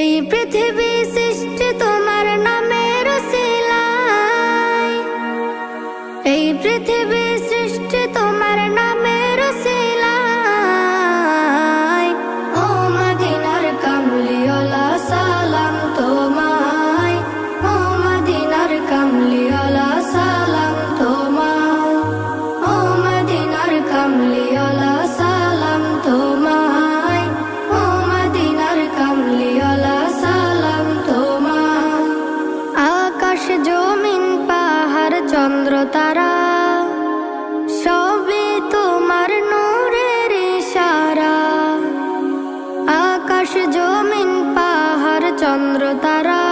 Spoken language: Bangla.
এই পৃথিবী সৃষ্টি তোমার নামের উসিলায়, এই পৃথিবী সৃষ্টি তোমার নামের উসিলায়। ও মদিনার কামলিওয়ালা সালাম তোমায়, ও মদিনার কামলিওয়ালা সালাম তোমায়, ও মদিনার কামলিওয়ালা সালাম তোমায়, ও মদিনার কামলিওয়ালা সালাম তোমায়। আকাশ জমিন পাহাড় চন্দ্র তারা সবই তোমার নূরের ইশারা। আকাশ জমিন পাহাড় চন্দ্র তারা